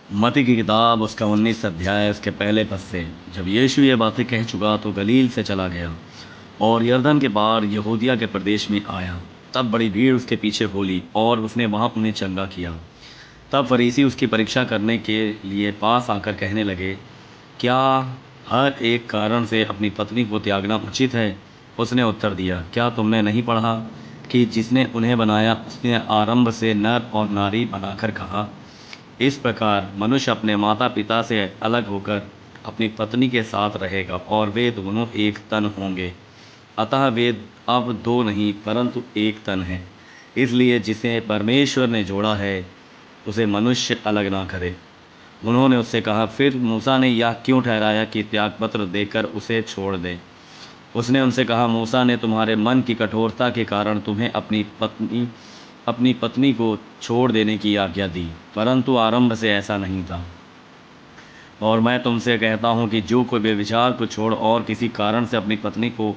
मत्ती की किताब उसका 19 अध्याय उसके पहले पद से। जब यीशु ये बातें कह चुका तो गलील से चला गया और यरदन के पार यहूदिया के प्रदेश में आया। तब बड़ी भीड़ उसके पीछे हो ली और उसने वहाँ उन्हें चंगा किया। तब फरीसी उसकी परीक्षा करने के लिए पास आकर कहने लगे, क्या हर एक कारण से अपनी पत्नी को त्यागना उचित है? उसने उत्तर दिया, क्या तुमने नहीं पढ़ा कि जिसने उन्हें बनाया उसने आरंभ से नर और नारी बनाकर कहा। इस प्रकार मनुष्य अपने माता पिता से अलग होकर अपनी पत्नी के साथ रहेगा और वे दोनों एक तन होंगे। अतः वे अब दो नहीं परंतु एक तन हैं। इसलिए जिसे परमेश्वर ने जोड़ा है उसे मनुष्य अलग ना करे। उन्होंने उससे कहा, फिर मूसा ने यह क्यों ठहराया कि त्यागपत्र देकर उसे छोड़ दें? उसने उनसे कहा, मूसा ने तुम्हारे मन की कठोरता के कारण तुम्हें अपनी पत्नी को छोड़ देने की आज्ञा दी, परंतु आरंभ से ऐसा नहीं था। और मैं तुमसे कहता हूँ कि जो कोई व्यभिचार को छोड़ और किसी कारण से अपनी पत्नी को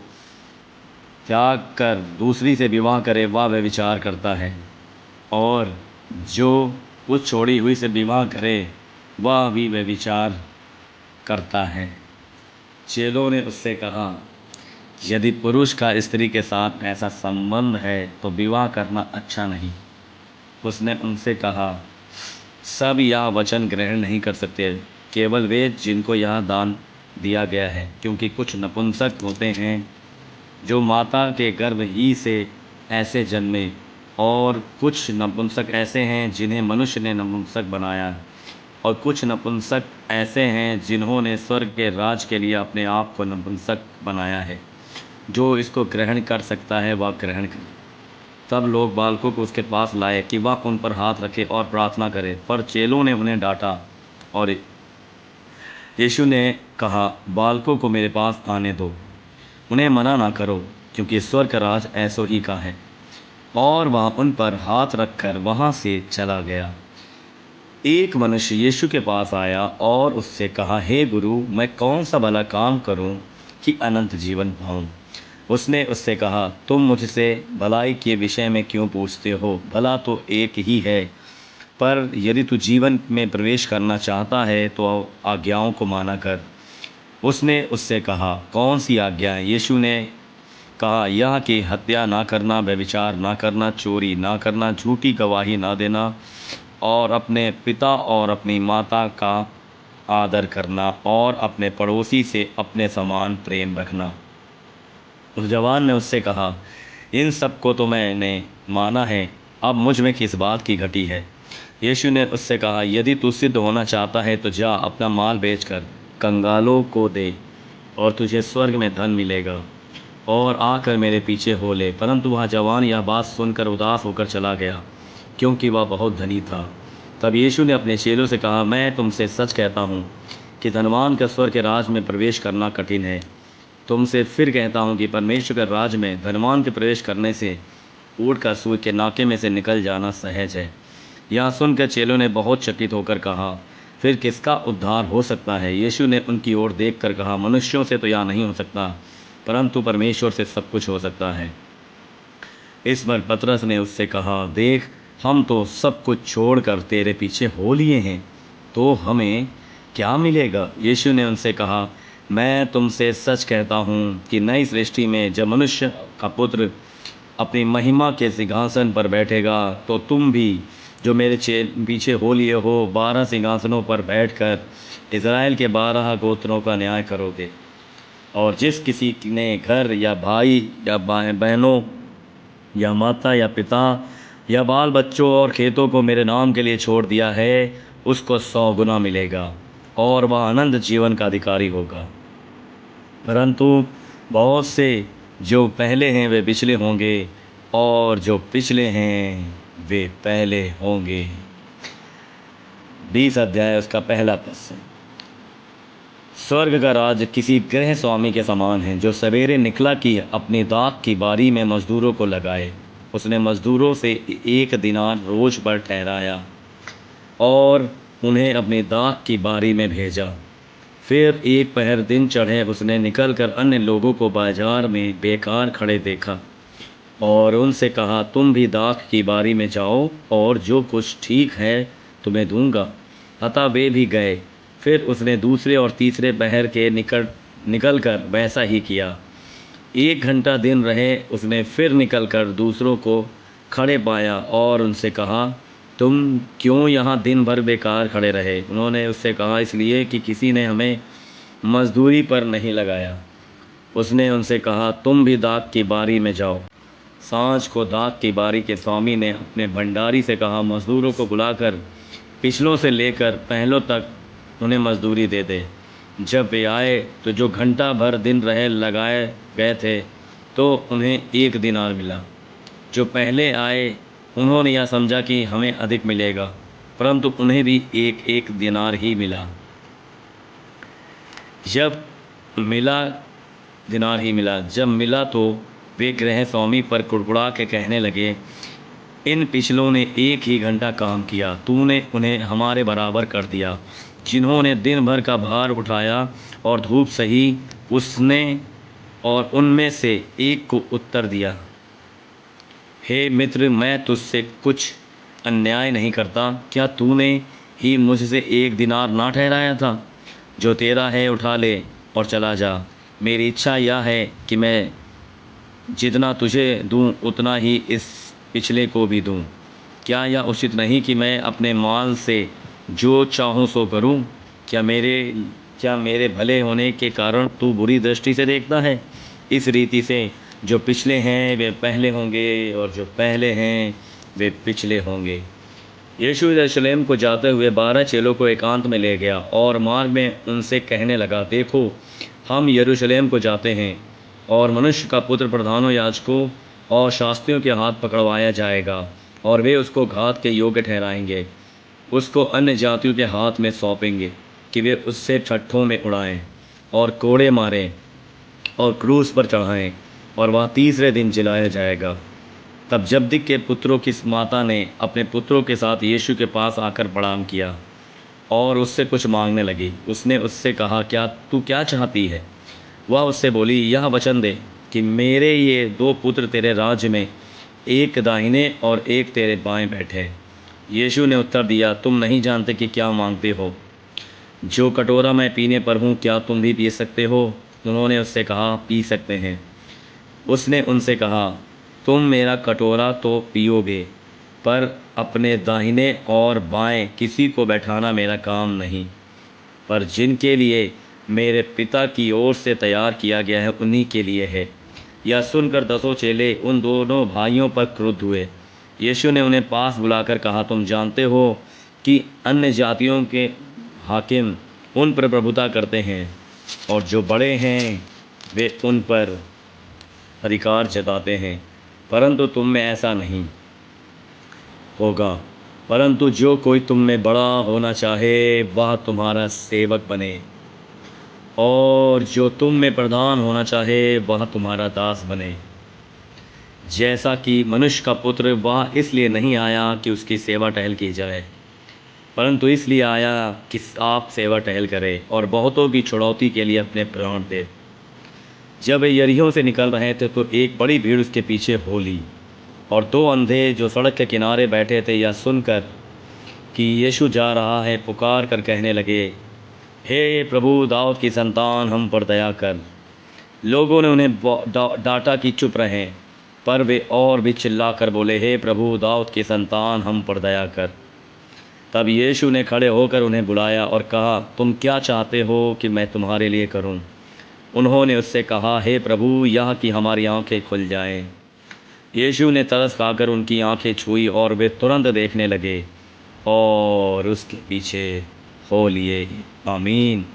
त्याग कर दूसरी से विवाह करे वह व्यभिचार करता है, और जो उस छोड़ी हुई से विवाह करे वह भी व्यभिचार करता है। चेलों ने उससे कहा, यदि पुरुष का स्त्री के साथ ऐसा संबंध है तो विवाह करना अच्छा नहीं। उसने उनसे कहा, सब यह वचन ग्रहण नहीं कर सकते, केवल वे जिनको यह दान दिया गया है, क्योंकि कुछ नपुंसक होते हैं जो माता के गर्भ ही से ऐसे जन्मे, और कुछ नपुंसक ऐसे हैं जिन्हें मनुष्य ने नपुंसक बनाया, और कुछ नपुंसक ऐसे हैं जिन्होंने स्वर्ग के राज के लिए अपने आप को नपुंसक बनाया है। जो इसको ग्रहण कर सकता है वह ग्रहण करे। तब लोग बालकों को उसके पास लाए कि वह उन पर हाथ रखे और प्रार्थना करे, पर चेलों ने उन्हें डांटा। और यीशु ने कहा, बालकों को मेरे पास आने दो, उन्हें मना ना करो, क्योंकि स्वर्ग का राज ऐसों ही का है। और वह उन पर हाथ रखकर वहाँ से चला गया। एक मनुष्य यीशु के पास आया और उससे कहा, हे गुरु, मैं कौन सा भला काम करूं कि अनंत जीवन पाऊं? उसने उससे कहा, तुम मुझसे भलाई के विषय में क्यों पूछते हो? भला तो एक ही है, पर यदि तू जीवन में प्रवेश करना चाहता है तो आज्ञाओं को माना कर। उसने उससे कहा, कौन सी आज्ञाएं? यीशु ने कहा, यह कि हत्या ना करना, व्यभिचार ना करना, चोरी ना करना, झूठी गवाही ना देना, और अपने पिता और अपनी माता का आदर करना, और अपने पड़ोसी से अपने समान प्रेम रखना। उस जवान ने उससे कहा, इन सब को तो मैंने माना है, अब मुझ में किस बात की घटी है? यीशु ने उससे कहा, यदि तू सिद्ध होना चाहता है तो जा, अपना माल बेचकर कंगालों को दे, और तुझे स्वर्ग में धन मिलेगा, और आकर मेरे पीछे हो ले। परंतु वह जवान यह बात सुनकर उदास होकर चला गया, क्योंकि वह बहुत धनी था। तब यीशु ने अपने चेलों से कहा, मैं तुमसे सच कहता हूँ कि धनवान का स्वर्ग के राज में प्रवेश करना कठिन है। तुमसे फिर कहता हूँ कि परमेश्वर के राज में धनवान के प्रवेश करने से ऊँट का सूई के नाके में से निकल जाना सहज है। यह सुनकर चेलों ने बहुत चकित होकर कहा, फिर किसका उद्धार हो सकता है? यीशु ने उनकी ओर देखकर कहा, मनुष्यों से तो यह नहीं हो सकता, परंतु परमेश्वर से सब कुछ हो सकता है। इस पर पतरस ने उससे कहा, देख, हम तो सब कुछ छोड़कर तेरे पीछे हो लिए हैं, तो हमें क्या मिलेगा? यीशु ने उनसे कहा, मैं तुमसे सच कहता हूँ कि नई सृष्टि में जब मनुष्य का पुत्र अपनी महिमा के सिंहासन पर बैठेगा, तो तुम भी जो मेरे पीछे हो लिए हो 12 सिंहासनों पर बैठकर इज़राइल के 12 गोत्रों का न्याय करोगे। और जिस किसी ने घर या भाई या बहनों या माता या पिता या बाल बच्चों और खेतों को मेरे नाम के लिए छोड़ दिया है, उसको 100 गुना मिलेगा और वह अनंत जीवन का अधिकारी होगा। परंतु बहुत से जो पहले हैं वे पिछले होंगे, और जो पिछले हैं वे पहले होंगे। 20 अध्याय उसका पहला पद से। स्वर्ग का राज किसी गृह स्वामी के समान है, जो सवेरे निकला कि अपनी दाख की बारी में मजदूरों को लगाए। उसने मजदूरों से 1 दिनार रोज पर ठहराया और उन्हें अपनी दाख की बारी में भेजा। फिर एक पहर दिन चढ़े उसने निकलकर अन्य लोगों को बाजार में बेकार खड़े देखा और उनसे कहा, तुम भी दाख की बारी में जाओ, और जो कुछ ठीक है तुम्हें दूंगा। अतः वे भी गए। फिर उसने दूसरे और तीसरे पहर के निकल कर वैसा ही किया। 1 घंटा दिन रहे उसने फिर निकलकर दूसरों को खड़े पाया और उनसे कहा, तुम क्यों यहाँ दिन भर बेकार खड़े रहे? उन्होंने उससे कहा, इसलिए कि किसी ने हमें मजदूरी पर नहीं लगाया। उसने उनसे कहा, तुम भी दाख की बारी में जाओ। सांझ को दाख की बारी के स्वामी ने अपने भंडारी से कहा, मजदूरों को बुलाकर पिछलों से लेकर पहलों तक उन्हें मजदूरी दे दे। जब वे आए तो जो घंटा भर दिन रहे लगाए गए थे तो उन्हें 1 दिनार मिला। जो पहले आए उन्होंने यह समझा कि हमें अधिक मिलेगा, परंतु उन्हें भी 1 दिनार ही मिला। जब मिला तो वे गृह स्वामी पर कुड़कुड़ा के कहने लगे, इन पिछलों ने 1 ही घंटा काम किया, तूने उन्हें हमारे बराबर कर दिया। जिन्होंने दिन भर का भार उठाया और धूप सही, उसने और उनमें से एक को उत्तर दिया, हे मित्र, मैं तुझसे कुछ अन्याय नहीं करता। क्या तूने ही मुझसे 1 दिनार ना ठहराया था? जो तेरा है उठा ले और चला जा। मेरी इच्छा यह है कि मैं जितना तुझे दूं उतना ही इस पिछले को भी दूं। क्या यह उचित नहीं कि मैं अपने माल से जो चाहूँ सो करूं? क्या मेरे भले होने के कारण तू बुरी दृष्टि से देखता है? इस रीति से जो पिछले हैं वे पहले होंगे और जो पहले हैं वे पिछले होंगे। यीशु यरूशलेम को जाते हुए 12 चेलों को एकांत में ले गया और मार्ग में उनसे कहने लगा, देखो, हम यरूशलेम को जाते हैं और मनुष्य का पुत्र प्रधानों, याजकों और शास्त्रियों के हाथ पकड़वाया जाएगा और वे उसको घात के योग्य ठहराएंगे। उसको अन्य जातियों के हाथ में सौंपेंगे कि वे उससे ठट्ठों में उड़ाएं और कोड़े मारें और क्रूस पर चढ़ाएं, और वह तीसरे दिन जिलाया जाएगा। तब जब्दी के पुत्रों की माता ने अपने पुत्रों के साथ यीशु के पास आकर प्रणाम किया और उससे कुछ मांगने लगी। उसने उससे कहा, तू क्या चाहती है? वह उससे बोली, यह वचन दे कि मेरे ये 2 पुत्र तेरे राज्य में, एक दाहिने और एक तेरे बाएं बैठे। यीशु ने उत्तर दिया, तुम नहीं जानते कि क्या मांगते हो। जो कटोरा मैं पीने पर हूँ, क्या तुम भी पी सकते हो? उन्होंने उससे कहा, पी सकते हैं। उसने उनसे कहा, तुम मेरा कटोरा तो पियोगे, पर अपने दाहिने और बाएं किसी को बैठाना मेरा काम नहीं, पर जिनके लिए मेरे पिता की ओर से तैयार किया गया है उन्हीं के लिए है। यह सुनकर 10 चेले उन दोनों भाइयों पर क्रुद्ध हुए। यीशु ने उन्हें पास बुलाकर कहा, तुम जानते हो कि अन्य जातियों के हाकिम उन पर प्रभुता करते हैं और जो बड़े हैं वे उन पर अधिकार जताते हैं, परंतु तुम में ऐसा नहीं होगा। परंतु जो कोई तुम में बड़ा होना चाहे वह तुम्हारा सेवक बने, और जो तुम में प्रधान होना चाहे वह तुम्हारा दास बने। जैसा कि मनुष्य का पुत्र वह इसलिए नहीं आया कि उसकी सेवा टहल की जाए, परंतु इसलिए आया कि आप सेवा टहल करें और बहुतों की छुड़ौती के लिए अपने प्राण दे। जब वे यरीहो से निकल रहे थे तो एक बड़ी भीड़ उसके पीछे हो ली, और 2 अंधे जो सड़क के किनारे बैठे थे यह सुनकर कि यीशु जा रहा है, पुकार कर कहने लगे, हे प्रभु, दाऊद की संतान, हम पर दया कर। लोगों ने उन्हें डांटा कि चुप रहें, पर वे और भी चिल्लाकर बोले, हे प्रभु, दाऊद की संतान, हम पर दया कर। तब यीशु ने खड़े होकर उन्हें बुलाया और कहा, तुम क्या चाहते हो कि मैं तुम्हारे लिए करूं? उन्होंने उससे कहा, हे प्रभु, यह कि हमारी आंखें खुल जाएं। यीशु ने तरस खाकर उनकी आंखें छुई और वे तुरंत देखने लगे और उसके पीछे हो लिए। आमीन।